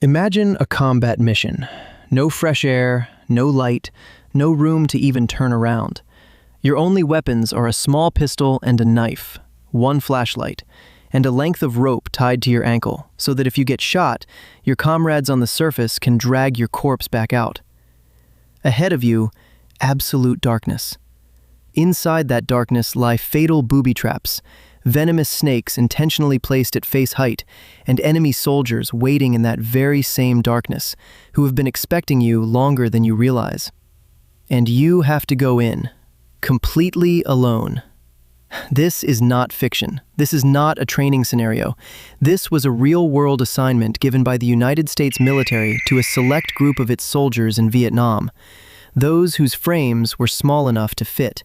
Imagine a combat mission. No fresh air, no light, no room to even turn around. Your only weapons are a small pistol and a knife, one flashlight, and a length of rope tied to your ankle, so that if you get shot, your comrades on the surface can drag your corpse back out. Ahead of you, absolute darkness. Inside that darkness lie fatal booby traps, venomous snakes intentionally placed at face height, and enemy soldiers waiting in that very same darkness, who have been expecting you longer than you realize. And you have to go in, completely alone. This is not fiction. This is not a training scenario. This was a real-world assignment given by the United States military to a select group of its soldiers in Vietnam, those whose frames were small enough to fit.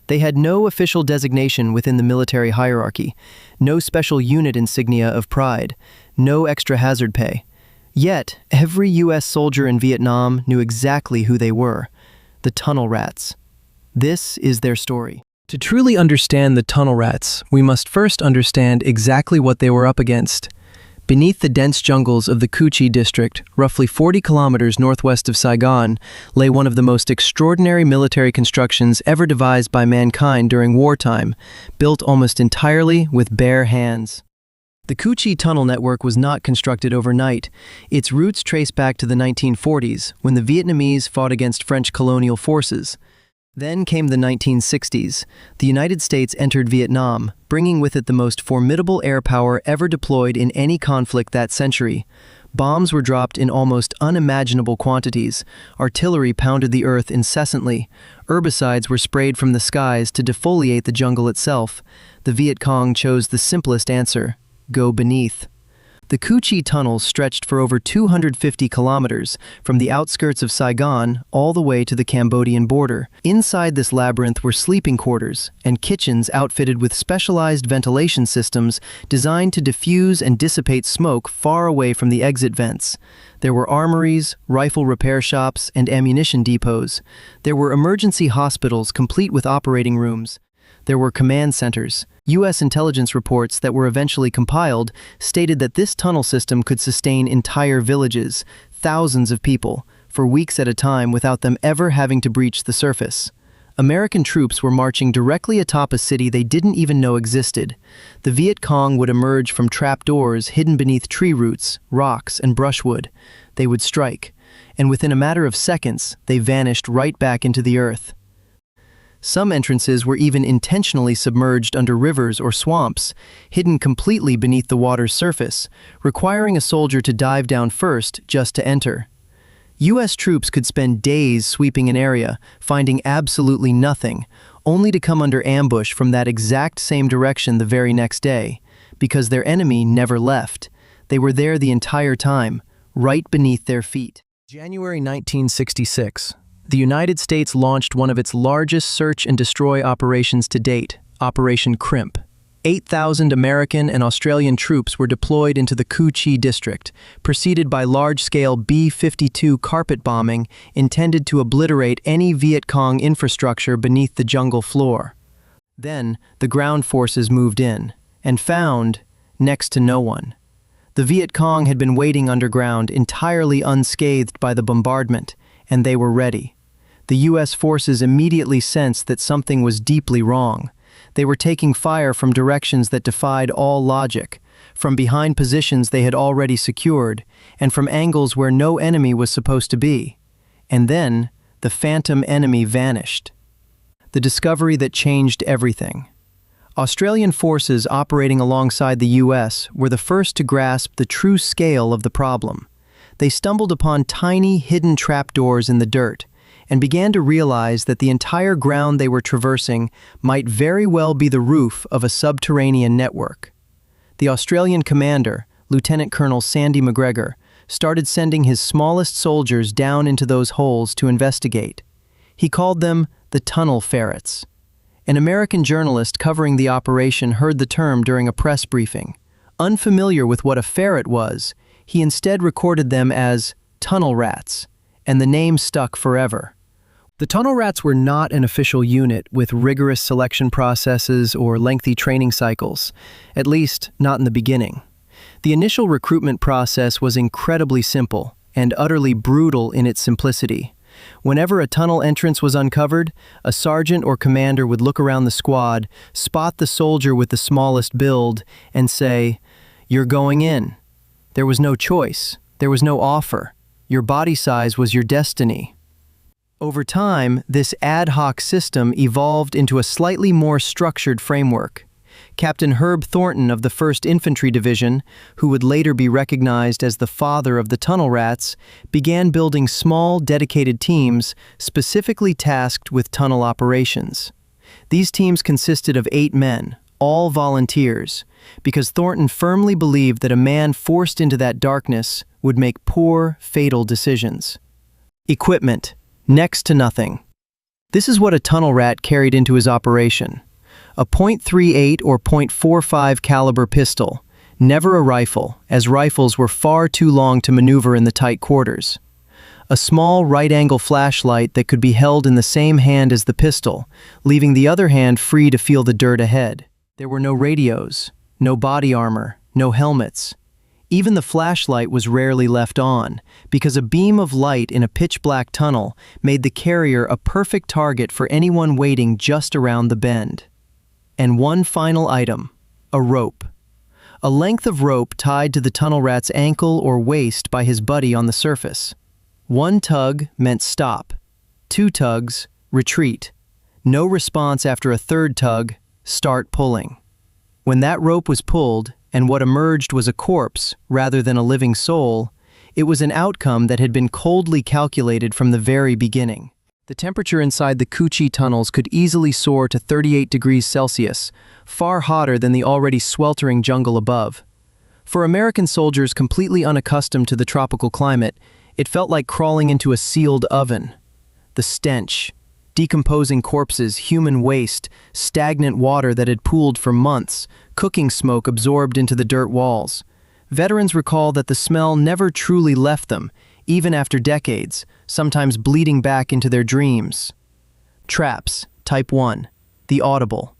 They had no official designation within the military hierarchy, no special unit insignia of pride, no extra hazard pay. Yet, every U.S. soldier in Vietnam knew exactly who they were: the tunnel rats. This is their story. To truly understand the tunnel rats, we must first understand exactly what they were up against. Beneath the dense jungles of the Cu Chi district, roughly 40 kilometers northwest of Saigon, lay one of the most extraordinary military constructions ever devised by mankind during wartime, built almost entirely with bare hands. The Cu Chi tunnel network was not constructed overnight. Its roots trace back to the 1940s, when the Vietnamese fought against French colonial forces. Then came the 1960s. The United States entered Vietnam, bringing with it the most formidable air power ever deployed in any conflict that century. Bombs were dropped in almost unimaginable quantities. Artillery pounded the earth incessantly. Herbicides were sprayed from the skies to defoliate the jungle itself. The Viet Cong chose the simplest answer: go beneath. The Cu Chi tunnels stretched for over 250 kilometers, from the outskirts of Saigon all the way to the Cambodian border. Inside this labyrinth were sleeping quarters and kitchens outfitted with specialized ventilation systems designed to diffuse and dissipate smoke far away from the exit vents. There were armories, rifle repair shops, and ammunition depots. There were emergency hospitals complete with operating rooms. There were command centers. U.S. intelligence reports that were eventually compiled stated that this tunnel system could sustain entire villages, thousands of people, for weeks at a time without them ever having to breach the surface. American troops were marching directly atop a city they didn't even know existed. The Viet Cong would emerge from trapdoors hidden beneath tree roots, rocks, and brushwood. They would strike, and within a matter of seconds, they vanished right back into the earth. Some entrances were even intentionally submerged under rivers or swamps, hidden completely beneath the water's surface, requiring a soldier to dive down first just to enter. U.S. troops could spend days sweeping an area, finding absolutely nothing, only to come under ambush from that exact same direction the very next day, because their enemy never left. They were there the entire time, right beneath their feet. January 1966. The United States launched one of its largest search and destroy operations to date, Operation Crimp. 8,000 American and Australian troops were deployed into the Cu Chi district, preceded by large-scale B-52 carpet bombing intended to obliterate any Viet Cong infrastructure beneath the jungle floor. Then, the ground forces moved in, and found next to no one. The Viet Cong had been waiting underground, entirely unscathed by the bombardment, and they were ready. The U.S. forces immediately sensed that something was deeply wrong. They were taking fire from directions that defied all logic, from behind positions they had already secured, and from angles where no enemy was supposed to be. And then, the phantom enemy vanished. The discovery that changed everything. Australian forces operating alongside the U.S. were the first to grasp the true scale of the problem. They stumbled upon tiny, hidden trapdoors in the dirt, and began to realize that the entire ground they were traversing might very well be the roof of a subterranean network. The Australian commander, Lieutenant Colonel Sandy McGregor, started sending his smallest soldiers down into those holes to investigate. He called them the tunnel ferrets. An American journalist covering the operation heard the term during a press briefing. Unfamiliar with what a ferret was, he instead recorded them as tunnel rats, and the name stuck forever. The tunnel rats were not an official unit with rigorous selection processes or lengthy training cycles, at least not in the beginning. The initial recruitment process was incredibly simple and utterly brutal in its simplicity. Whenever a tunnel entrance was uncovered, a sergeant or commander would look around the squad, spot the soldier with the smallest build, and say, "You're going in." There was no choice. There was no offer. Your body size was your destiny. Over time, this ad hoc system evolved into a slightly more structured framework. Captain Herb Thornton of the 1st Infantry Division, who would later be recognized as the father of the tunnel rats, began building small, dedicated teams specifically tasked with tunnel operations. These teams consisted of 8 men, all volunteers, because Thornton firmly believed that a man forced into that darkness would make poor, fatal decisions. Equipment: next to nothing. This is what a tunnel rat carried into his operation. A .38 or .45 caliber pistol, never a rifle, as rifles were far too long to maneuver in the tight quarters. A small right-angle flashlight that could be held in the same hand as the pistol, leaving the other hand free to feel the dirt ahead. There were no radios, no body armor, no helmets. Even the flashlight was rarely left on, because a beam of light in a pitch-black tunnel made the carrier a perfect target for anyone waiting just around the bend. And one final item: a rope. A length of rope tied to the tunnel rat's ankle or waist by his buddy on the surface. 1 tug meant stop. 2 tugs, retreat. No response after a 3rd tug, start pulling. When that rope was pulled, and what emerged was a corpse rather than a living soul, it was an outcome that had been coldly calculated from the very beginning. The temperature inside the Cu-Chi tunnels could easily soar to 38 degrees Celsius, far hotter than the already sweltering jungle above. For American soldiers completely unaccustomed to the tropical climate, it felt like crawling into a sealed oven. The stench, decomposing corpses, human waste, stagnant water that had pooled for months, cooking smoke absorbed into the dirt walls. Veterans recall that the smell never truly left them, even after decades, sometimes bleeding back into their dreams. Traps, Type 1, the audible.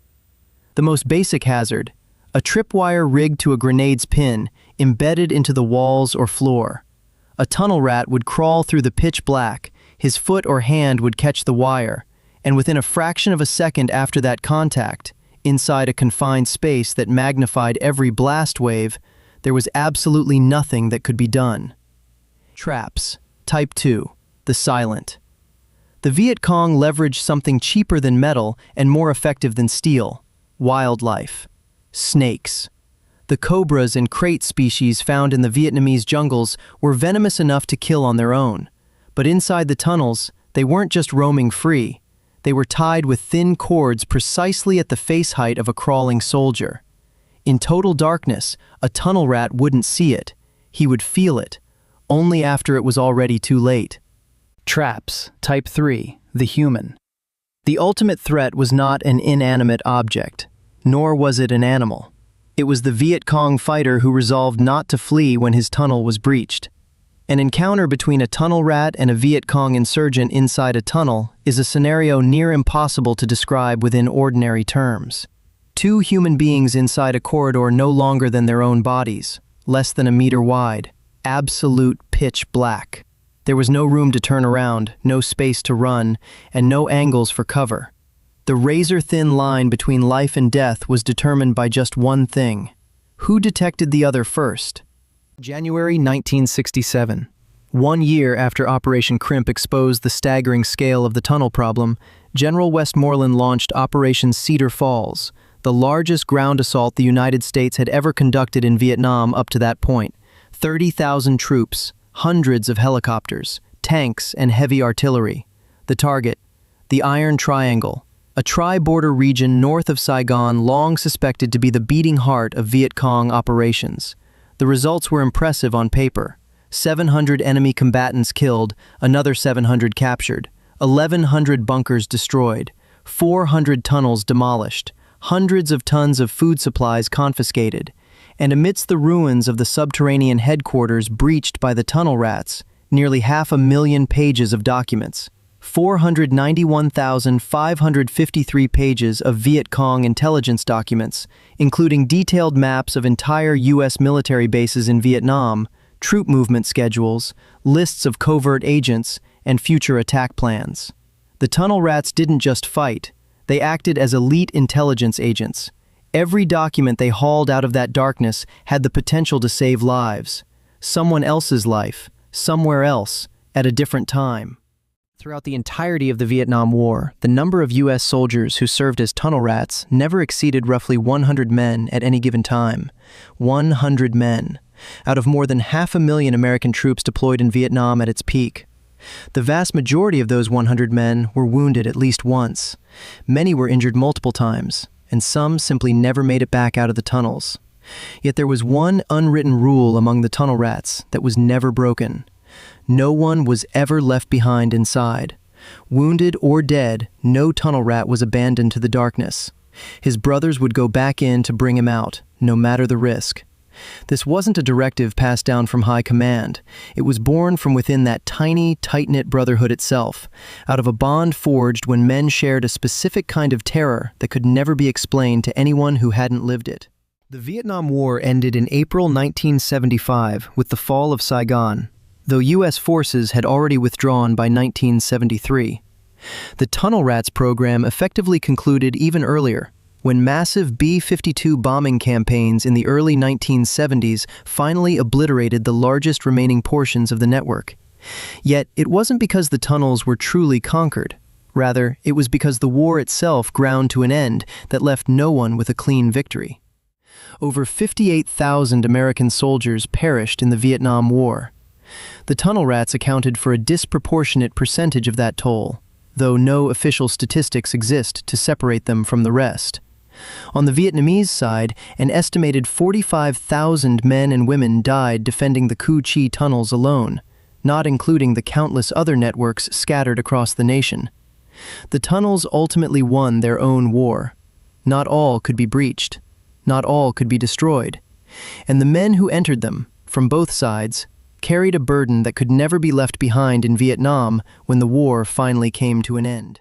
The most basic hazard, a tripwire rigged to a grenade's pin, embedded into the walls or floor. A tunnel rat would crawl through the pitch black, his foot or hand would catch the wire, and within a fraction of a second after that contact, inside a confined space that magnified every blast wave, there was absolutely nothing that could be done. Traps, Type 2, the silent. The Viet Cong leveraged something cheaper than metal and more effective than steel: wildlife. Snakes. The cobras and crate species found in the Vietnamese jungles were venomous enough to kill on their own. But inside the tunnels, they weren't just roaming free. They were tied with thin cords precisely at the face height of a crawling soldier. In total darkness, a tunnel rat wouldn't see it. He would feel it, only after it was already too late. Traps, Type 3, the human. The ultimate threat was not an inanimate object, nor was it an animal. It was the Viet Cong fighter who resolved not to flee when his tunnel was breached. An encounter between a tunnel rat and a Viet Cong insurgent inside a tunnel is a scenario near impossible to describe within ordinary terms. 2 human beings inside a corridor no longer than their own bodies, less than a meter wide, absolute pitch black. There was no room to turn around, no space to run, and no angles for cover. The razor-thin line between life and death was determined by just one thing: who detected the other first? January 1967. 1 year after Operation Crimp exposed the staggering scale of the tunnel problem, General Westmoreland launched Operation Cedar Falls, the largest ground assault the United States had ever conducted in Vietnam up to that point. 30,000 troops, hundreds of helicopters, tanks, and heavy artillery. The target, the Iron Triangle, a tri-border region north of Saigon long suspected to be the beating heart of Viet Cong operations. The results were impressive on paper. 700 enemy combatants killed, another 700 captured, 1,100 bunkers destroyed, 400 tunnels demolished, hundreds of tons of food supplies confiscated, and amidst the ruins of the subterranean headquarters breached by the tunnel rats, nearly 500,000 pages of documents, 491,553 pages of Viet Cong intelligence documents, including detailed maps of entire U.S. military bases in Vietnam, troop movement schedules, lists of covert agents, and future attack plans. The tunnel rats didn't just fight, they acted as elite intelligence agents. Every document they hauled out of that darkness had the potential to save lives. Someone else's life, somewhere else, at a different time. Throughout the entirety of the Vietnam War, the number of U.S. soldiers who served as tunnel rats never exceeded roughly 100 men at any given time. 100 men, out of more than 500,000 American troops deployed in Vietnam at its peak. The vast majority of those 100 men were wounded at least once. Many were injured multiple times, and some simply never made it back out of the tunnels. Yet there was one unwritten rule among the tunnel rats that was never broken. No one was ever left behind inside. Wounded or dead, no tunnel rat was abandoned to the darkness. His brothers would go back in to bring him out, no matter the risk. This wasn't a directive passed down from high command. It was born from within that tiny, tight-knit brotherhood itself, out of a bond forged when men shared a specific kind of terror that could never be explained to anyone who hadn't lived it. The Vietnam War ended in April 1975 with the fall of Saigon, though U.S. forces had already withdrawn by 1973. The Tunnel Rats program effectively concluded even earlier, when massive B-52 bombing campaigns in the early 1970s finally obliterated the largest remaining portions of the network. Yet, it wasn't because the tunnels were truly conquered. Rather, it was because the war itself ground to an end that left no one with a clean victory. Over 58,000 American soldiers perished in the Vietnam War. The Tunnel Rats accounted for a disproportionate percentage of that toll, though no official statistics exist to separate them from the rest. On the Vietnamese side, an estimated 45,000 men and women died defending the Cu Chi tunnels alone, not including the countless other networks scattered across the nation. The tunnels ultimately won their own war. Not all could be breached. Not all could be destroyed. And the men who entered them, from both sides, carried a burden that could never be left behind in Vietnam when the war finally came to an end.